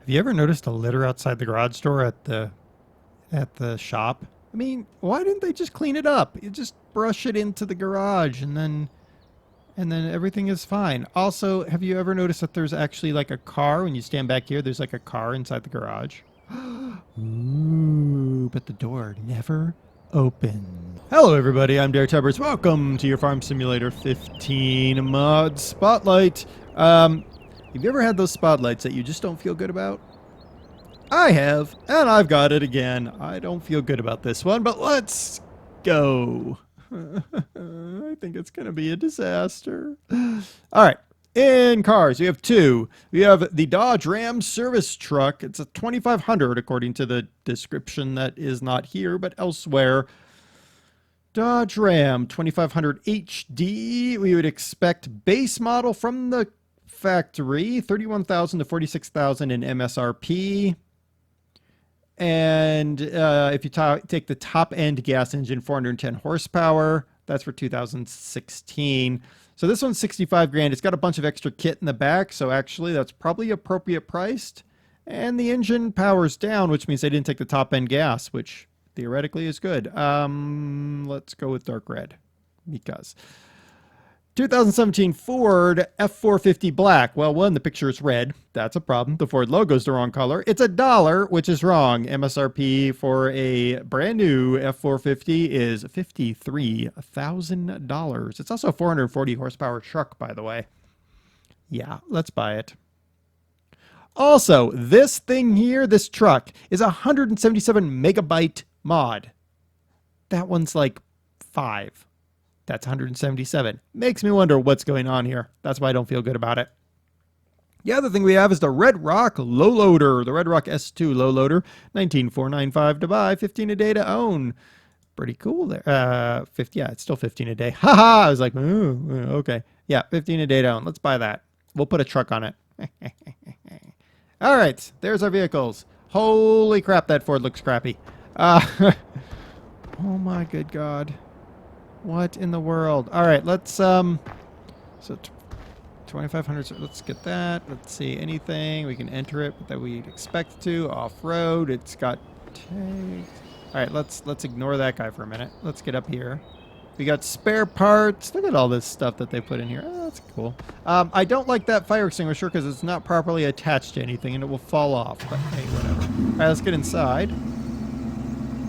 Have you ever noticed a litter outside the garage door at the shop? I mean, why didn't they just clean it up? You just brush it into the garage and then everything is fine. Also, have you ever noticed that there's actually like a car when you stand back here? There's like a car inside the garage. Ooh, but the door never opened. Hello, everybody. I'm DerTebbers. Welcome to your Farm Simulator 15 mod spotlight. Have you ever had those spotlights that you just don't feel good about? I have, and I've got it again. I don't feel good about this one, but let's go. I think it's going to be a disaster. All right. In cars, we have two. We have the Dodge Ram service truck. It's a 2500 according to the description that is not here, but elsewhere. Dodge Ram 2500 HD. We would expect base model from the factory, 31,000 to 46,000 in MSRP. And if you take the top end gas engine, 410 horsepower, that's for 2016. So this one's 65 grand. It's got a bunch of extra kit in the back. So actually that's probably appropriate priced. And the engine powers down, which means they didn't take the top end gas, which theoretically is good. Let's go with dark red because 2017 Ford F-450 black. Well, one, the picture is red. That's a problem. The Ford logo's the wrong color. It's $1, which is wrong. MSRP for a brand new F-450 is $53,000. It's also a 440 horsepower truck, by the way. Yeah, let's buy it. Also, this thing here, this truck, is a 177 megabyte mod. That one's like 5. That's 177. Makes me wonder what's going on here. That's why I don't feel good about it. The other thing we have is the Red Rock Low Loader. The Red Rock S2 Low Loader. 19,495 to buy, 15 a day to own. Pretty cool there. 50, yeah, it's still 15 a day. Haha, I was like, ooh, okay. Yeah, 15 a day to own. Let's buy that. We'll put a truck on it. All right, there's our vehicles. Holy crap, that Ford looks crappy. Oh my good God. What in the world? All right, let's so 2500. So let's get that. Let's see anything we can enter it that we'd expect to. Off road. It's got. All right, let's ignore that guy for a minute. Let's get up here. We got spare parts. Look at all this stuff that they put in here. Oh, that's cool. I don't like that fire extinguisher because it's not properly attached to anything and it will fall off. But hey, whatever. All right, let's get inside.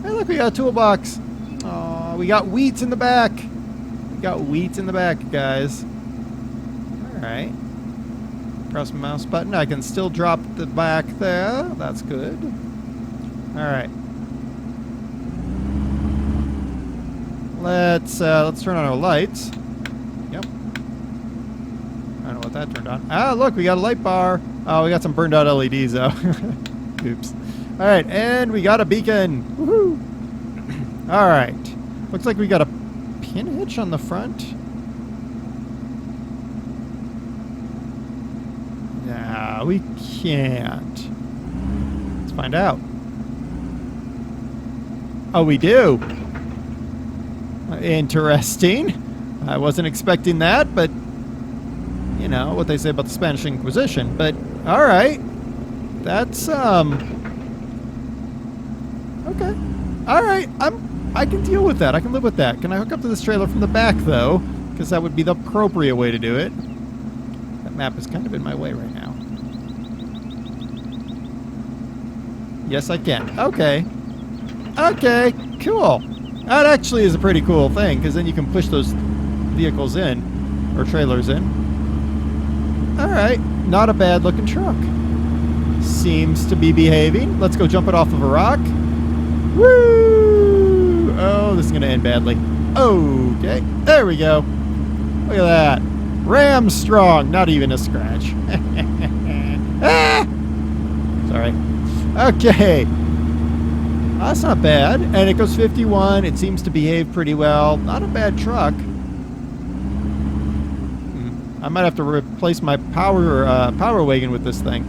Hey, look, we got a toolbox. Oh, we got wheats in the back. We got wheats in the back, guys. All right. Press my mouse button. I can still drop the back there. That's good. All right. Let's turn on our lights. Yep. I don't know what that turned on. Ah, look, we got a light bar. Oh, we got some burned out LEDs though. Oops. All right, and we got a beacon. Woohoo! All right. Looks like we got a pin hitch on the front. No, we can't. Let's find out. Oh, we do. Interesting. I wasn't expecting that, but you know what they say about the Spanish Inquisition. But all right. That's okay. All right. I can deal with that. I can live with that. Can I hook up to this trailer from the back, though? Because that would be the appropriate way to do it. That map is kind of in my way right now. Yes, I can. Okay. Okay, cool. That actually is a pretty cool thing, because then you can push those vehicles in, or trailers in. All right. Not a bad-looking truck. Seems to be behaving. Let's go jump it off of a rock. Woo! Oh, this is going to end badly. Okay, there we go. Look at that. Ram strong, not even a scratch. Ah! Sorry. Okay. That's not bad. And it goes 51. It seems to behave pretty well. Not a bad truck. I might have to replace my power wagon with this thing.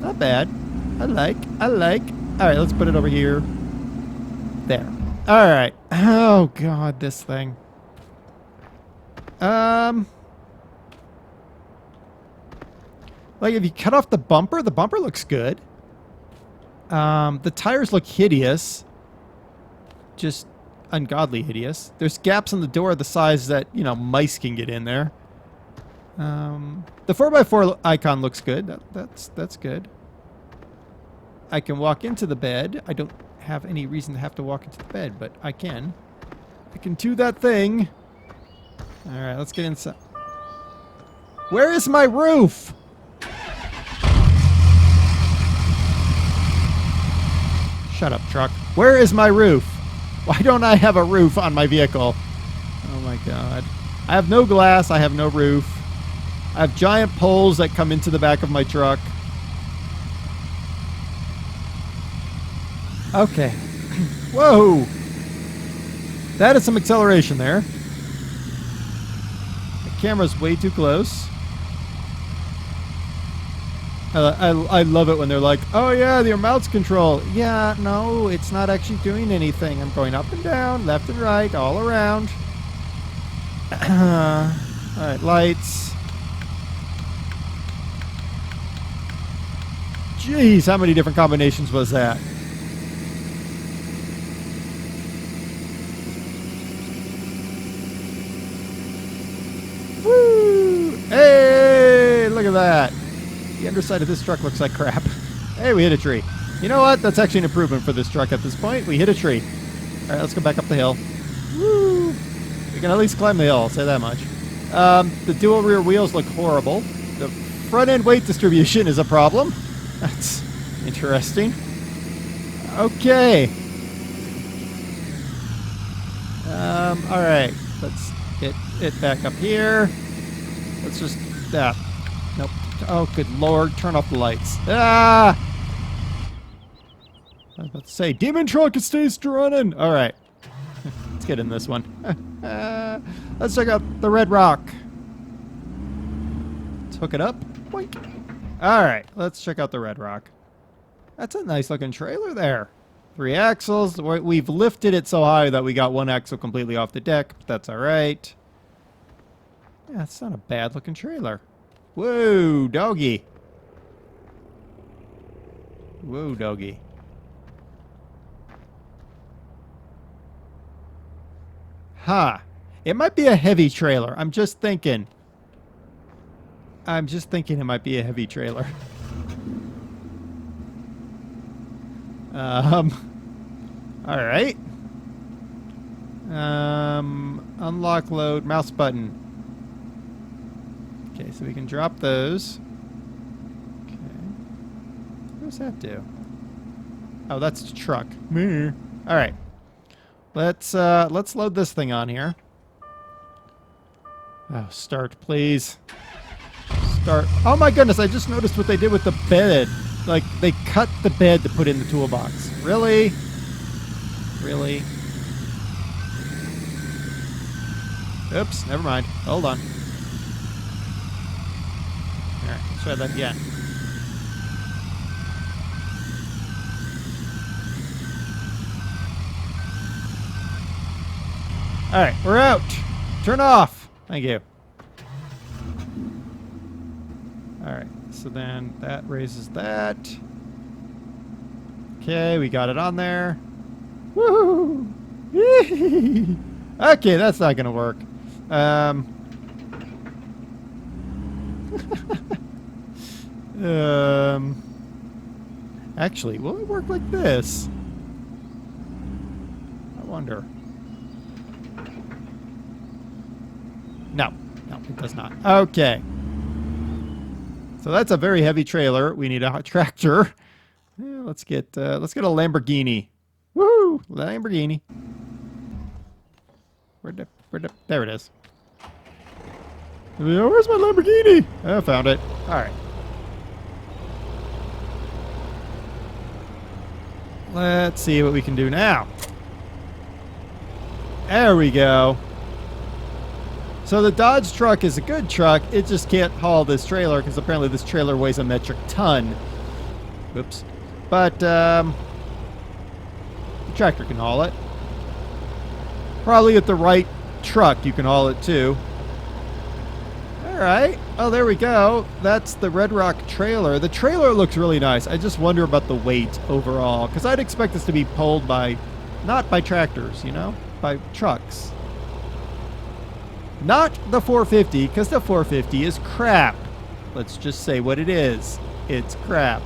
Not bad. I like. All right, let's put it over here. There. All right. Oh, God, this thing. Like, if you cut off the bumper looks good. The tires look hideous. Just ungodly hideous. There's gaps in the door the size that, you know, mice can get in there. The 4x4 icon looks good. That's good. I can walk into the bed. I don't have any reason to have to walk into the bed, but I can. I can do that thing. All right, let's get inside. Where is my roof? Shut up, truck. Where is my roof? Why don't I have a roof on my vehicle? Oh my god. I have no glass. I have no roof. I have giant poles that come into the back of my truck. Okay. Whoa! That is some acceleration there. The camera's way too close. I love it when they're like, oh yeah, your mouse control. Yeah, no, it's not actually doing anything. I'm going up and down, left and right, all around. Alright, lights. Jeez, how many different combinations was that? Woo! Hey, look at that. The underside of this truck looks like crap. Hey, we hit a tree. You know what? That's actually an improvement for this truck at this point. We hit a tree. All right, let's go back up the hill. Woo! We can at least climb the hill, I'll say that much. The dual rear wheels look horrible. The front end weight distribution is a problem. That's interesting. Okay. All right. Let's get it back up here. Let's just... Nope. Oh, good lord. Turn off the lights. Ah! I was about to say, demon truck, it stays running. All right. Let's get in this one. Let's check out the red rock. Let's hook it up. Boink. All right. Let's check out the red rock. That's a nice looking trailer there. 3 axles. We've lifted it so high that we got 1 axle completely off the deck, but that's all right. Yeah, it's not a bad looking trailer. Whoa, doggy. Whoa, doggy. Huh. It might be a heavy trailer. I'm just thinking it might be a heavy trailer. All right. Unlock, load, mouse button. Okay, so we can drop those. Okay. What does that do? Oh, that's the truck. All right. Let's load this thing on here. Oh, start, please. Start. Oh my goodness, I just noticed what they did with the bed. Like, they cut the bed to put in the toolbox. Really? Really? Oops, never mind. Hold on. Alright, let's try that again. Alright, we're out. Turn off. Thank you. Alright, so then that raises that. Okay, we got it on there. Woohoo! Okay, that's not gonna work. Actually, will it work like this? I wonder. No, it does not. Okay. So that's a very heavy trailer. We need a tractor. Yeah, let's get a Lamborghini. Woohoo! Lamborghini. There it is. Where's my Lamborghini? I found it. All right. Let's see what we can do now. There we go. So the Dodge truck is a good truck. It just can't haul this trailer because apparently this trailer weighs a metric ton. Whoops. But the tractor can haul it. Probably with the right truck you can haul it too. All right. Oh, there we go. That's the Red Rock trailer. The trailer looks really nice. I just wonder about the weight overall, because I'd expect this to be pulled by, not by tractors, you know, by trucks. Not the 450, because the 450 is crap. Let's just say what it is. It's crap.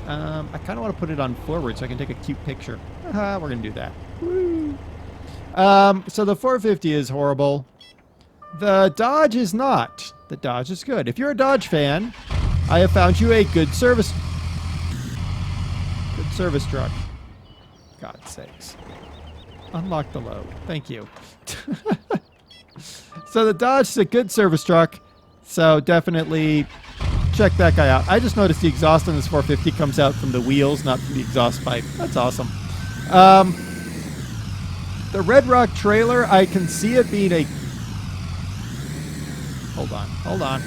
I kind of want to put it on forward so I can take a cute picture. We're going to do that. Woo. So the 450 is horrible. The Dodge is not. The Dodge is good. If you're a Dodge fan, I have found you a good service truck. God's sakes. Unlock the load. Thank you. So the Dodge is a good service truck. So definitely check that guy out. I just noticed the exhaust on this 450 comes out from the wheels, not from the exhaust pipe. That's awesome. The Red Rock trailer, I can see it being a... Hold on.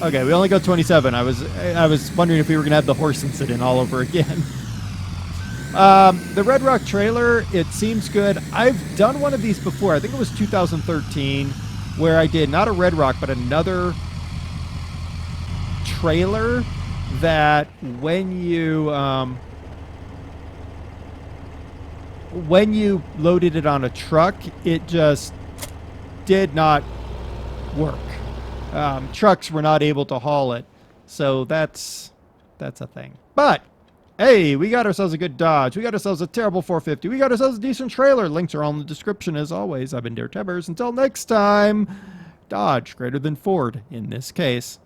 Okay, we only got 27. I was wondering if we were going to have the horse incident all over again. The Red Rock trailer, it seems good. I've done one of these before. I think it was 2013, where I did not a Red Rock, but another trailer that when you loaded it on a truck, it just did not work. Trucks were not able to haul it. So that's a thing. But hey, we got ourselves a good Dodge. We got ourselves a terrible 450. We got ourselves a decent trailer. Links are all in the description as always. I've been DerTebbers. Until next time, Dodge greater than Ford in this case.